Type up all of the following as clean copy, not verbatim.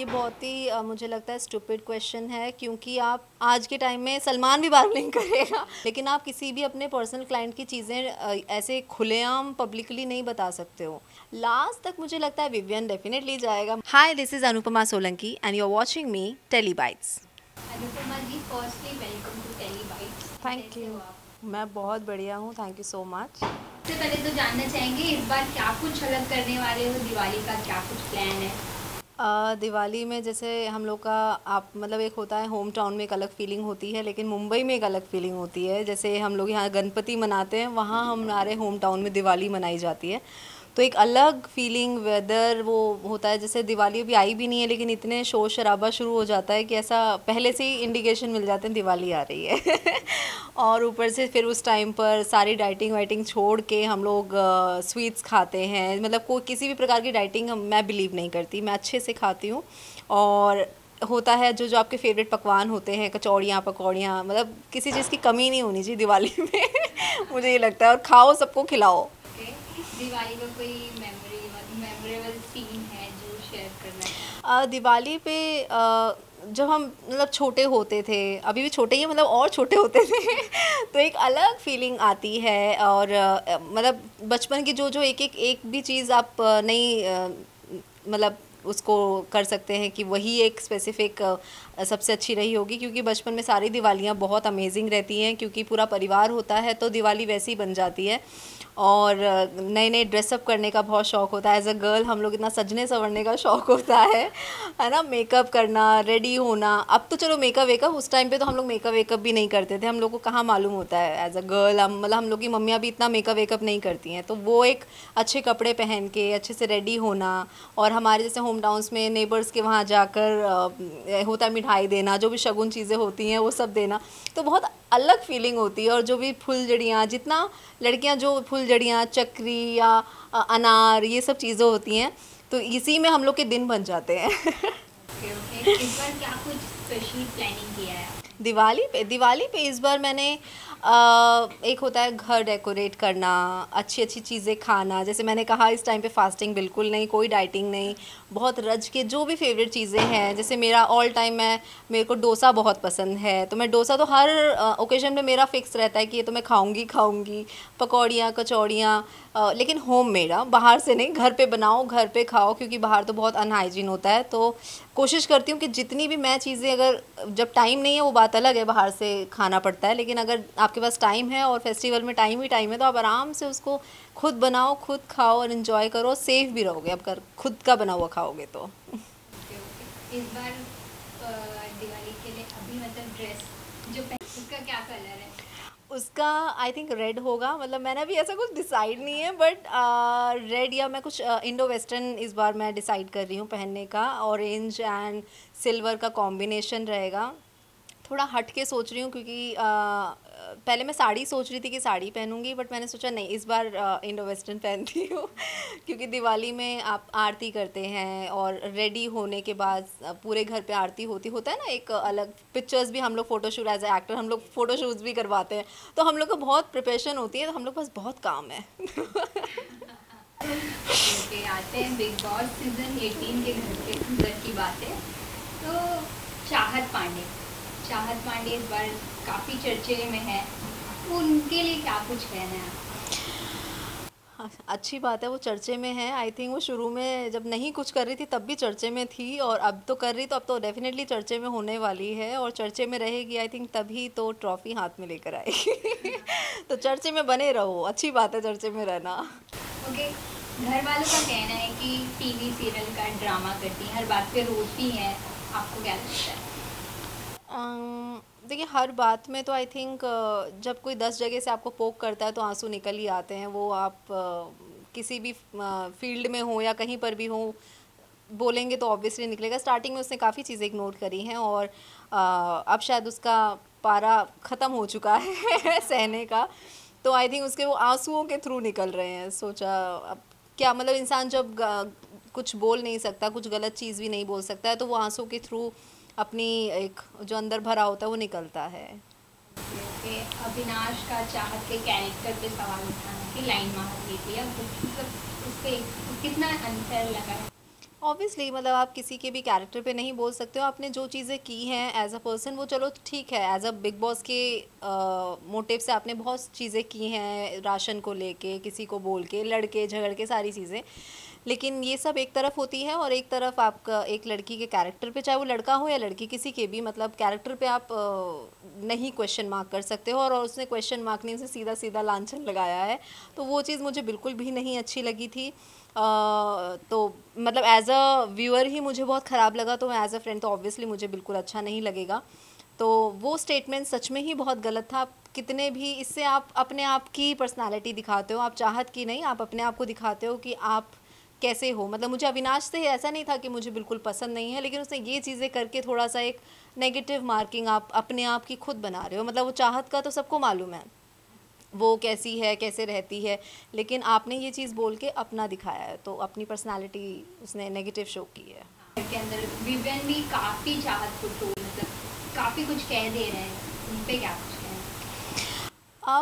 ये बहुत ही मुझे लगता है स्टूपिड क्वेश्चन है, क्योंकि आप आज के टाइम में सलमान भी बार्गेनिंग करेगा लेकिन आप किसी भी अपने पर्सनल क्लाइंट की चीज़ें ऐसे खुलेआम पब्लिकली नहीं बता सकते हो। लास्ट तक मुझे लगता है विवियन डेफिनेटली जाएगा। Hi, this is Anupama Solanki and you are watching me Telly Bytes. Anupama ji, firstly welcome to Telly Bytes. Thank you. मैं बहुत बढ़िया हूँ, थैंक यू सो मच। सबसे पहले तो जानना चाहेंगे इस बार क्या कुछ अलग करने वाले हो, दिवाली का क्या कुछ प्लान है? दिवाली में जैसे हम लोग का आप मतलब एक होता है होम टाउन में एक अलग फीलिंग होती है, लेकिन मुंबई में एक अलग फीलिंग होती है। जैसे हम लोग यहाँ गणपति मनाते हैं, वहाँ हमारे होम टाउन में दिवाली मनाई जाती है, तो एक अलग फीलिंग वेदर वो होता है। जैसे दिवाली अभी आई भी नहीं है लेकिन इतने शोर शराबा शुरू हो जाता है कि ऐसा पहले से ही इंडिकेशन मिल जाते हैं दिवाली आ रही है और ऊपर से फिर उस टाइम पर सारी डाइटिंग वाइटिंग छोड़ के हम लोग स्वीट्स खाते हैं। मतलब कोई किसी भी प्रकार की डाइटिंग मैं बिलीव नहीं करती, मैं अच्छे से खाती हूँ। और होता है जो जो आपके फेवरेट पकवान होते हैं, कचौड़ियाँ पकौड़ियाँ, मतलब किसी चीज़ की कमी नहीं होनी चाहिए दिवाली में मुझे ये लगता है। और खाओ, सबको खिलाओ। दिवाली का कोई मेमोरेबल सीन है जो शेयर करना है? दिवाली पे जब हम मतलब छोटे होते थे, अभी भी छोटे ही हैं, मतलब और छोटे होते थे तो एक अलग फीलिंग आती है। और मतलब बचपन की जो जो एक भी चीज़ आप नहीं मतलब उसको कर सकते हैं कि वही एक स्पेसिफिक सबसे अच्छी रही होगी, क्योंकि बचपन में सारी दिवालियाँ बहुत अमेजिंग रहती हैं, क्योंकि पूरा परिवार होता है तो दिवाली वैसी ही बन जाती है। और नए नए ड्रेसअप करने का बहुत शौक़ होता है। एज अ गर्ल हम लोग इतना सजने संवरने का शौक़ होता है ना, मेकअप करना, रेडी होना। अब तो चलो मेकअप वेकअप, उस टाइम पे तो हम लोग मेकअप वेकअप भी नहीं करते थे, हम लोग को कहाँ मालूम होता है। एज अ गर्ल मतलब हम लोग की मम्मियाँ भी इतना मेकअप वेकअप नहीं करती हैं, तो वो एक अच्छे कपड़े पहन के अच्छे से रेडी होना। और हमारे जैसे होम टाउन्स में नेबर्स के वहाँ जाकर होता है मिठाई देना, जो भी शगुन चीज़ें होती हैं वो सब देना, तो बहुत अलग फीलिंग होती है। और जो भी फुलझड़ियाँ, जितना लड़कियाँ जो फुलझड़ियाँ, चक्री या अनार, ये सब चीज़ें होती हैं, तो इसी में हम लोग के दिन बन जाते हैं ओके, इस बार क्या कुछ स्पेशल प्लानिंग किया है? दिवाली पे इस बार मैंने एक होता है घर डेकोरेट करना, अच्छी अच्छी चीज़ें खाना। जैसे मैंने कहा इस टाइम पे फास्टिंग बिल्कुल नहीं, कोई डाइटिंग नहीं, बहुत रज के जो भी फेवरेट चीज़ें हैं। जैसे मेरा ऑल टाइम मेरे को डोसा बहुत पसंद है, तो मैं डोसा तो हर ओकेजन पे मेरा फिक्स रहता है कि ये तो मैं खाऊंगी। पकौड़ियाँ, कचौड़ियाँ, लेकिन होम मेड, बाहर से नहीं, घर पे बनाओ, घर पे खाओ, क्योंकि बाहर तो बहुत अनहाइजीन होता है। तो कोशिश करती हूँ कि जितनी भी मैं चीज़ें, अगर जब टाइम नहीं है वो बात अलग है, बाहर से खाना पड़ता है, लेकिन अगर आपके पास टाइम है और फेस्टिवल में टाइम ही टाइम है, तो आप आराम से उसको खुद बनाओ, खुद खाओ और इन्जॉय करो, सेफ भी रहोगे अब कर खुद का बना हुआ खाओगे तो। इस बार दिवाली के लिए अभी मतलब ड्रेस जो उसका क्या कलर है? उसका आई थिंक रेड होगा, मतलब मैंने अभी ऐसा कुछ डिसाइड नहीं है, बट रेड या मैं कुछ इंडो वेस्टर्न इस बार मैं डिसाइड कर रही हूँ पहनने का। ऑरेंज एंड सिल्वर का कॉम्बिनेशन रहेगा। थोड़ा हट के सोच रही हूँ, क्योंकि पहले मैं साड़ी सोच रही थी कि साड़ी पहनूंगी, बट मैंने सोचा नहीं, इस बार इंडो वेस्टर्न पहनती हूँ क्योंकि दिवाली में आप आरती करते हैं और रेडी होने के बाद पूरे घर पे आरती होता है ना, एक अलग पिक्चर्स भी हम लोग फ़ोटोशूट, एज ए एक्टर हम लोग फ़ोटोशूट्स भी करवाते हैं, तो हम लोग को बहुत प्रिपरेशन होती है, तो हम लोग पास बहुत काम है ओके, आते हैं बिग बॉस सीजन 18 के घर की बात है। तो चाहत पांडे इस बार काफ़ी चर्चे में है, तो उनके लिए क्या कुछ कहना है? अच्छी बात है वो चर्चे में है। आई थिंक वो शुरू में जब नहीं कुछ कर रही थी तब भी चर्चे में थी, और अब तो कर रही, तो अब तो डेफिनेटली चर्चे में होने वाली है और चर्चे में रहेगी। आई थिंक तभी तो ट्रॉफी हाथ में लेकर आएगी तो चर्चे में बने रहो, अच्छी बात है चर्चे में रहना। ओके, घर वालों का कहना है कि टीवी सीरियल का ड्रामा करती हैं, हर बात पे रोती हैं, आपको क्या लगता है? देखिए, हर बात में तो आई थिंक जब कोई 10 जगह से आपको पोक करता है तो आंसू निकल ही आते हैं। वो आप किसी भी फील्ड में हो या कहीं पर भी हो, बोलेंगे तो ऑब्वियसली निकलेगा। स्टार्टिंग में उसने काफ़ी चीज़ें इग्नोर करी हैं, और अब शायद उसका पारा ख़त्म हो चुका है सहने का, तो आई थिंक उसके वो आंसुओं के थ्रू निकल रहे हैं। सोचा अब क्या, मतलब इंसान जब कुछ बोल नहीं सकता, कुछ गलत चीज़ भी नहीं बोल सकता है, तो वो आंसू के थ्रू अपनी एक जो अंदर भरा होता है वो निकलता है। ओके, अविनाश का चाहत के कैरेक्टर पे सवाल उठाने की लाइन मार दी थी, अब मतलब उस पर कितना अनफेयर लगा है? ऑब्वियसली मतलब आप किसी के भी कैरेक्टर पे नहीं बोल सकते हो। आपने जो चीज़ें की हैं एज अ पर्सन वो चलो ठीक है, एज अ बिग बॉस के मोटिव से आपने बहुत चीज़ें की हैं, राशन को लेके, किसी को बोल के, लड़के झगड़ के, सारी चीज़ें। लेकिन ये सब एक तरफ होती है, और एक तरफ आपका एक लड़की के कैरेक्टर पे, चाहे वो लड़का हो या लड़की, किसी के भी मतलब कैरेक्टर पे आप नहीं क्वेश्चन मार्क कर सकते हो। और उसने क्वेश्चन मार्क नहीं से सीधा सीधा लांछन लगाया है, तो वो चीज़ मुझे बिल्कुल भी नहीं अच्छी लगी थी। तो मतलब एज अ व्यूअर ही मुझे बहुत ख़राब लगा, तो एज अ फ्रेंड तो ऑब्वियसली मुझे बिल्कुल अच्छा नहीं लगेगा। तो वो स्टेटमेंट सच में ही बहुत गलत था। आप कितने भी इससे आप अपने आप की पर्सनालिटी दिखाते हो, आप चाहत की नहीं, आप अपने आप को दिखाते हो कि आप कैसे हो। मतलब मुझे अविनाश से ऐसा नहीं था कि मुझे बिल्कुल पसंद नहीं है, लेकिन उसने ये चीज़ें करके थोड़ा सा एक नेगेटिव मार्किंग आप अपने आप की खुद बना रहे हो। मतलब वो चाहत का तो सबको मालूम है वो कैसी है, कैसे रहती है, लेकिन आपने ये चीज़ बोल के अपना दिखाया है, तो अपनी पर्सनालिटी उसने नेगेटिव शो की है। के अंदर विवियन भी काफ़ी चाहत को तो मतलब काफ़ी कुछ कह दे रहे हैं, उन पे क्या कुछ कहें?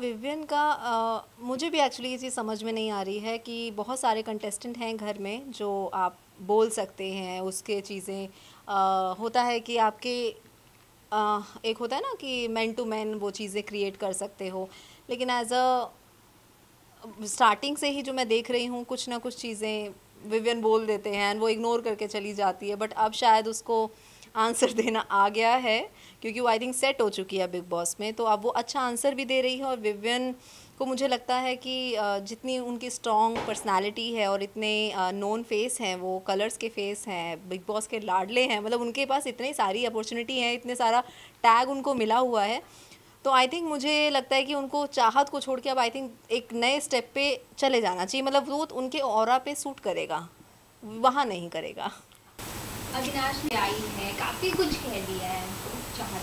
विवियन का मुझे भी एक्चुअली ये चीज़ समझ में नहीं आ रही है कि बहुत सारे कंटेस्टेंट हैं घर में जो आप बोल सकते हैं, उसके चीज़ें होता है कि आपके एक होता है ना कि मैन टू मैन वो चीज़ें क्रिएट कर सकते हो, लेकिन एज अ स्टार्टिंग से ही जो मैं देख रही हूँ कुछ ना कुछ चीज़ें विवियन बोल देते हैं and वो इग्नोर करके चली जाती है। बट अब शायद उसको आंसर देना आ गया है, क्योंकि वो आई थिंक सेट हो चुकी है बिग बॉस में, तो अब वो अच्छा आंसर भी दे रही है। और विवियन को मुझे लगता है कि जितनी उनकी स्ट्रॉन्ग पर्सनालिटी है और इतने नोन फेस हैं, वो कलर्स के फेस हैं, बिग बॉस के लाडले हैं, मतलब उनके पास इतनी सारी अपॉर्चुनिटी है, इतने सारा टैग उनको मिला हुआ है। तो आई थिंक मुझे लगता है कि उनको चाहत को छोड़ के अब आई थिंक एक नए स्टेप पे चले जाना चाहिए। मतलब वो उनके ऑरा पे सूट करेगा, वहाँ नहीं करेगा। अविनाश ने आई है, काफ़ी कुछ कह दिया है तो चाहत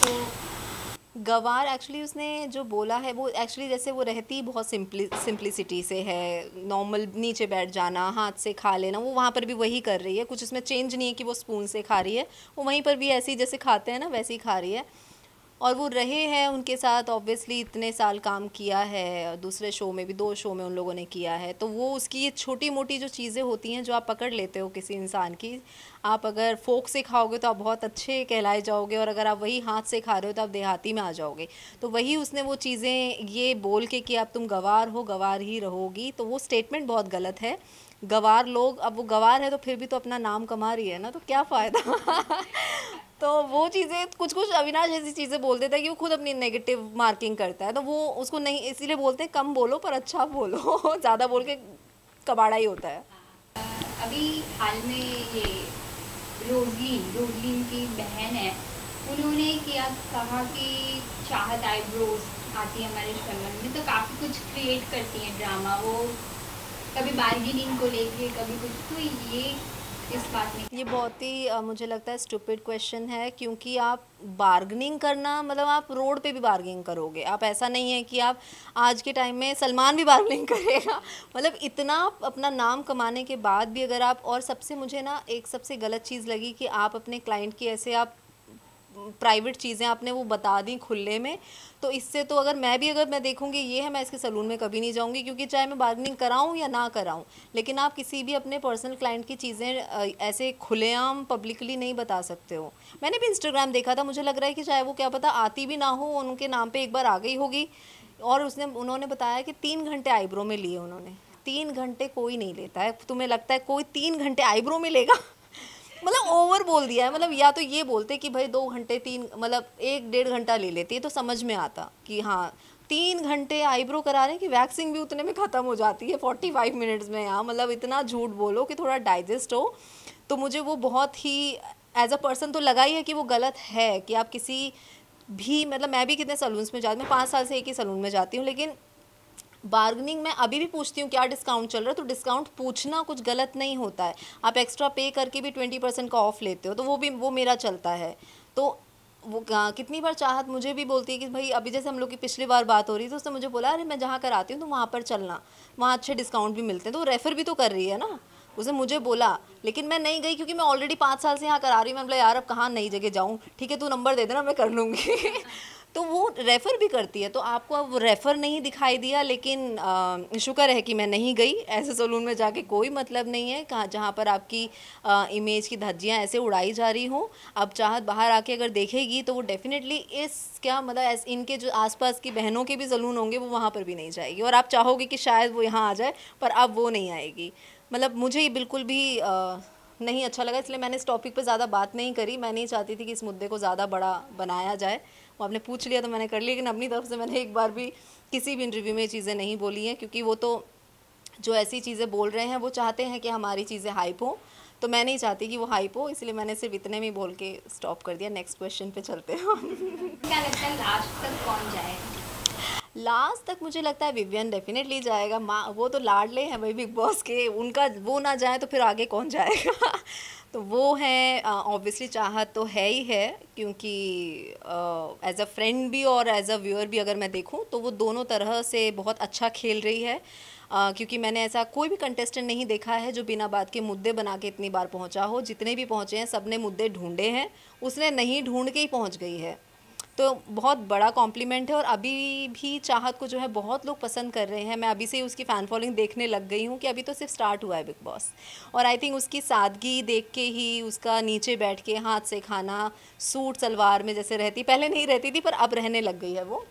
तो गवार एक्चुअली उसने जो बोला है वो एक्चुअली जैसे वो रहती बहुत सिंप्लिसिटी से है, नॉर्मल नीचे बैठ जाना, हाथ से खा लेना, वो वहाँ पर भी वही कर रही है, कुछ उसमें चेंज नहीं है कि वो स्पून से खा रही है, वो वहीं पर भी ऐसे ही जैसे खाते हैं ना वैसे ही खा रही है। और वो रहे हैं उनके साथ ऑब्वियसली, इतने साल काम किया है, दूसरे शो में भी 2 शो में उन लोगों ने किया है, तो वो उसकी ये छोटी मोटी जो चीज़ें होती हैं जो आप पकड़ लेते हो किसी इंसान की, आप अगर फोक से खाओगे तो आप बहुत अच्छे कहलाए जाओगे, और अगर आप वही हाथ से खा रहे हो तो आप देहाती में आ जाओगे। तो वही उसने वो चीज़ें ये बोल के कि अब तुम गवार हो, गवार ही रहोगी, तो वो स्टेटमेंट बहुत गलत है। गवार लोग, अब वो गवार है तो फिर भी तो अपना नाम कमा रही है ना, तो क्या फ़ायदा। तो वो चीज़ें कुछ कुछ अविनाश ऐसी चीज़ें बोल देता है कि वो खुद अपनी नेगेटिव मार्किंग करता है, तो वो उसको नहीं, इसीलिए बोलते हैं कम बोलो पर अच्छा बोलो। ज़्यादा बोल के कबाड़ा ही होता है। अभी हाल में ये रोजलीन की बहन है, उन्होंने क्या कहा कि चाहत आईब्रोज आती है हमारे शक्ल में, तो काफ़ी कुछ क्रिएट करती है ड्रामा वो, कभी बार्गेनिंग को लेके कभी कुछ, तो ये इस बात में ये बहुत ही मुझे लगता है स्टूपिड क्वेश्चन है, क्योंकि आप बार्गनिंग करना मतलब आप रोड पे भी बार्गेनिंग करोगे, आप ऐसा नहीं है कि आप आज के टाइम में सलमान भी बार्गेनिंग करेगा। मतलब इतना अपना नाम कमाने के बाद भी अगर आप, और सबसे मुझे ना एक सबसे गलत चीज़ लगी कि आप अपने क्लाइंट की ऐसे आप प्राइवेट चीज़ें आपने वो बता दी खुले में, तो इससे तो अगर मैं देखूंगी ये है, मैं इसके सलून में कभी नहीं जाऊंगी, क्योंकि चाहे मैं बार्गेनिंग कराऊं या ना कराऊं, लेकिन आप किसी भी अपने पर्सनल क्लाइंट की चीज़ें ऐसे खुलेआम पब्लिकली नहीं बता सकते हो। मैंने भी इंस्टाग्राम देखा था, मुझे लग रहा है कि चाहे वो क्या पता आती भी ना हो, उनके नाम पर एक बार आ गई होगी, और उन्होंने बताया कि 3 घंटे आईब्रो में लिए उन्होंने। 3 घंटे कोई नहीं लेता है, तुम्हें लगता है कोई 3 घंटे आईब्रो में लेगा? मतलब ओवर बोल दिया है। मतलब या तो ये बोलते कि भाई 2 घंटे 3 मतलब 1 डेढ़ घंटा ले लेती है तो समझ में आता कि हाँ 3 घंटे आईब्रो करा रहे हैं, कि वैक्सिंग भी उतने में ख़त्म हो जाती है 45 मिनट्स में। यहाँ मतलब इतना झूठ बोलो कि थोड़ा डाइजेस्ट हो। तो मुझे वो बहुत ही एज अ पर्सन तो लगा ही है कि वो गलत है, कि आप किसी भी, मतलब मैं भी कितने सलून्स में जाती हूँ, मैं 5 साल से एक ही सलून में जाती हूँ, लेकिन बार्गनिंग में अभी भी पूछती हूँ क्या डिस्काउंट चल रहा है, तो डिस्काउंट पूछना कुछ गलत नहीं होता है। आप एक्स्ट्रा पे करके भी 20% का ऑफ लेते हो, तो वो मेरा चलता है। तो वो कितनी बार चाहत मुझे भी बोलती है कि भाई अभी जैसे हम लोग की पिछली बार बात हो रही थी, उसने मुझे बोला अरे मैं जहाँ कराती हूँ तो वहाँ पर चलना, वहाँ अच्छे डिस्काउंट भी मिलते हैं, तो वो रेफ़र भी तो कर रही है ना। उसने मुझे बोला, लेकिन मैं नहीं गई क्योंकि मैं ऑलरेडी 5 साल से यहाँ करा रही हूँ। मैं बोला यार अब कहाँ नई जगह जाऊँ, ठीक है तू नंबर दे देना मैं कर लूँगी। तो वो रेफ़र भी करती है। तो आपको अब रेफ़र नहीं दिखाई दिया, लेकिन शुक्र है कि मैं नहीं गई ऐसे सैलून में जाके, कोई मतलब नहीं है कहाँ जहाँ पर आपकी इमेज की धज्जियाँ ऐसे उड़ाई जा रही हों। अब चाहत बाहर आके अगर देखेगी तो वो डेफ़िनेटली इस क्या मतलब इनके जो आसपास की बहनों के भी सैलून होंगे वो वहाँ पर भी नहीं जाएगी, और आप चाहोगे कि शायद वो यहाँ आ जाए, पर अब वो नहीं आएगी। मतलब मुझे ये बिल्कुल भी नहीं अच्छा लगा, इसलिए मैंने इस टॉपिक पे ज़्यादा बात नहीं करी। मैं नहीं चाहती थी कि इस मुद्दे को ज़्यादा बड़ा बनाया जाए। वो आपने पूछ लिया तो मैंने कर लिया, लेकिन अपनी तरफ से मैंने एक बार भी किसी भी इंटरव्यू में ये चीज़ें नहीं बोली हैं, क्योंकि वो तो जो ऐसी चीज़ें बोल रहे हैं वो चाहते हैं कि हमारी चीज़ें हाइप हो, तो मैं नहीं चाहती कि वो हाइप हो, इसलिए मैंने सिर्फ इतने में बोल के स्टॉप कर दिया। नेक्स्ट क्वेश्चन पे चलते हैं। क्या लगता है लास्ट तक कौन जाएगा? लास्ट तक मुझे लगता है विवियन डेफिनेटली जाएगा। माँ वो तो लाडले हैं भाई बिग बॉस के, उनका वो ना जाए तो फिर आगे कौन जाएगा। तो वो हैं ऑब्वियसली, चाहत तो है ही है, क्योंकि एज अ फ्रेंड भी और एज अ व्यूअर भी अगर मैं देखूं तो वो दोनों तरह से बहुत अच्छा खेल रही है। क्योंकि मैंने ऐसा कोई भी कंटेस्टेंट नहीं देखा है जो बिना बात के मुद्दे बना के इतनी बार पहुंचा हो। जितने भी पहुंचे हैं सब ने मुद्दे ढूंढे हैं, उसने नहीं ढूंढ के ही पहुंच गई है। तो बहुत बड़ा कॉम्प्लीमेंट है, और अभी भी चाहत को जो है बहुत लोग पसंद कर रहे हैं। मैं अभी से ही उसकी फ़ैन फॉलोइंग देखने लग गई हूँ कि अभी तो सिर्फ स्टार्ट हुआ है बिग बॉस, और आई थिंक उसकी सादगी देख के ही, उसका नीचे बैठ के हाथ से खाना, सूट सलवार में जैसे रहती, पहले नहीं रहती थी पर अब रहने लग गई है वो,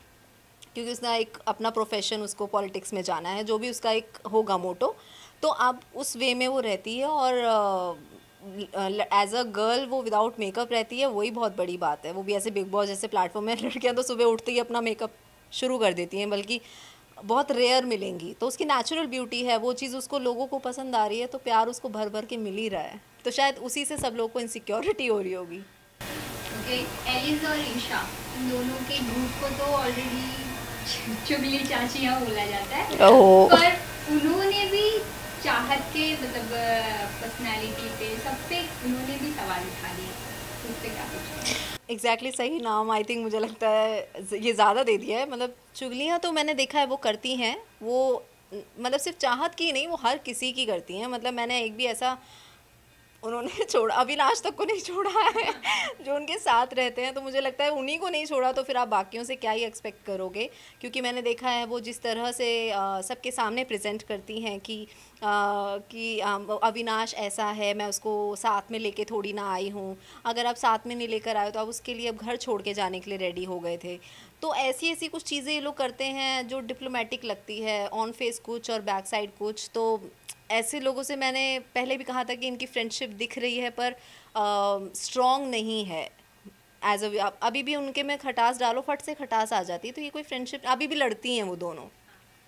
क्योंकि उसने एक अपना प्रोफेशन, उसको पॉलिटिक्स में जाना है, जो भी उसका एक होगा मोटो, तो अब उस वे में वो रहती है। और एज अ गर्ल वो विदाउट मेकअप रहती है, वही बहुत बड़ी बात है। वो भी ऐसे बिग बॉस जैसे प्लेटफॉर्म में लड़कियां तो सुबह उठते ही अपना मेकअप शुरू कर देती हैं, बल्कि बहुत रेयर मिलेंगी। तो उसकी नेचुरल ब्यूटी है, वो चीज़ उसको लोगों को पसंद आ रही है, तो प्यार उसको भर भर के मिल ही रहा है। तो शायद उसी से सब लोगों को इनसिक्योरिटी हो रही होगी। ओके, एलिस और ईशा, इन दोनों के ग्रुप को तो ऑलरेडी चुगली चाचियाँ बोला जाता है, पर उन्होंने भी चाहत के मतलब पर्सनालिटी पे, सब पे उन्होंने भी सवाल उठा दिए। उस पे क्या कुछ एग्जैक्टली सही नाम आई थिंक मुझे लगता है ये ज़्यादा दे दिया है। मतलब चुगलियाँ तो मैंने देखा है वो करती हैं, वो मतलब सिर्फ चाहत की नहीं, वो हर किसी की करती हैं। मतलब मैंने एक भी ऐसा उन्होंने छोड़ा, अविनाश तक को नहीं छोड़ा है जो उनके साथ रहते हैं, तो मुझे लगता है उन्हीं को नहीं छोड़ा तो फिर आप बाकियों से क्या ही एक्सपेक्ट करोगे। क्योंकि मैंने देखा है वो जिस तरह से सबके सामने प्रेजेंट करती हैं कि अविनाश ऐसा है, मैं उसको साथ में लेके थोड़ी ना आई हूँ, अगर आप साथ में नहीं लेकर आए तो आप उसके लिए अब घर छोड़ के जाने के लिए रेडी हो गए थे। तो ऐसी ऐसी कुछ चीज़ें ये लोग करते हैं जो डिप्लोमेटिक लगती है, ऑन फेस कुछ और बैक साइड कुछ। तो ऐसे लोगों से मैंने पहले भी कहा था कि इनकी फ्रेंडशिप दिख रही है पर स्ट्रॉन्ग नहीं है। एज अ अभी भी उनके में खटास डालो, फट से खटास आ जाती है, तो ये कोई फ्रेंडशिप, अभी भी लड़ती हैं वो दोनों।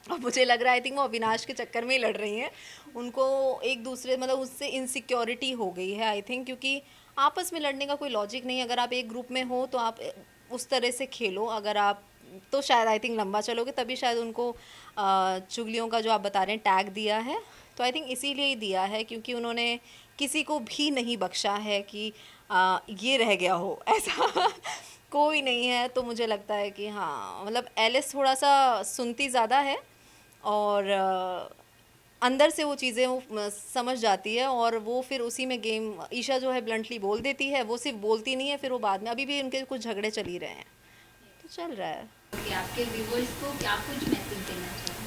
और मुझे लग रहा है आई थिंक वो अविनाश के चक्कर में ही लड़ रही हैं। उनको एक दूसरे मतलब उससे इनसिक्योरिटी हो गई है आई थिंक, क्योंकि आपस में लड़ने का कोई लॉजिक नहीं है। अगर आप एक ग्रुप में हो तो आप उस तरह से खेलो, अगर आप तो शायद आई थिंक लंबा चलोगे। तभी शायद उनको चुगलियों का जो आप बता रहे हैं टैग दिया है, तो आई थिंक इसीलिए ही दिया है क्योंकि उन्होंने किसी को भी नहीं बख्शा है कि ये रह गया हो ऐसा कोई नहीं है। तो मुझे लगता है कि हाँ, मतलब एलिस थोड़ा सा सुनती ज़्यादा है, और अंदर से वो चीज़ें वो समझ जाती है, और वो फिर उसी में गेम, ईशा जो है ब्लंटली बोल देती है, वो सिर्फ बोलती नहीं है, फिर वो बाद में अभी भी उनके कुछ झगड़े चल ही रहे हैं, तो चल रहा है। आपके व्यूअर्स को क्या कुछ मैसेज देना चाहोगे?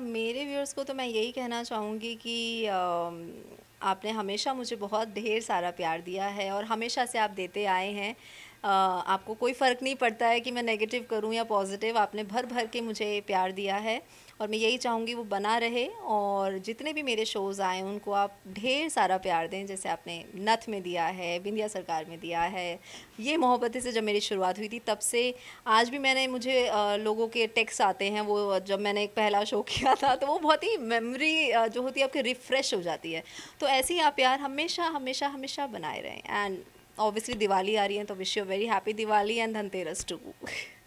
मेरे व्यूअर्स को तो मैं यही कहना चाहूँगी कि आपने हमेशा मुझे बहुत ढेर सारा प्यार दिया है, और हमेशा से आप देते आए हैं। आपको कोई फ़र्क नहीं पड़ता है कि मैं नेगेटिव करूं या पॉजिटिव, आपने भर भर के मुझे प्यार दिया है, और मैं यही चाहूँगी वो बना रहे। और जितने भी मेरे शोज़ आए उनको आप ढेर सारा प्यार दें, जैसे आपने नथ में दिया है, बिंदिया सरकार में दिया है। ये मोहब्बतें से जब मेरी शुरुआत हुई थी तब से आज भी मुझे लोगों के टेक्स्ट आते हैं, वो जब मैंने एक पहला शो किया था तो वो बहुत ही मेमोरी जो होती है आपकी रिफ़्रेश हो जाती है। तो ऐसे ही आप प्यार हमेशा हमेशा हमेशा बनाए रहें। एंड ऑब्वियसली दिवाली आ रही है, तो wish you very happy Diwali and Dhanteras too.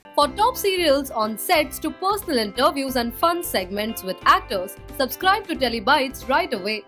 For top serials on sets to personal interviews and fun segments with actors, subscribe to Telebytes right away.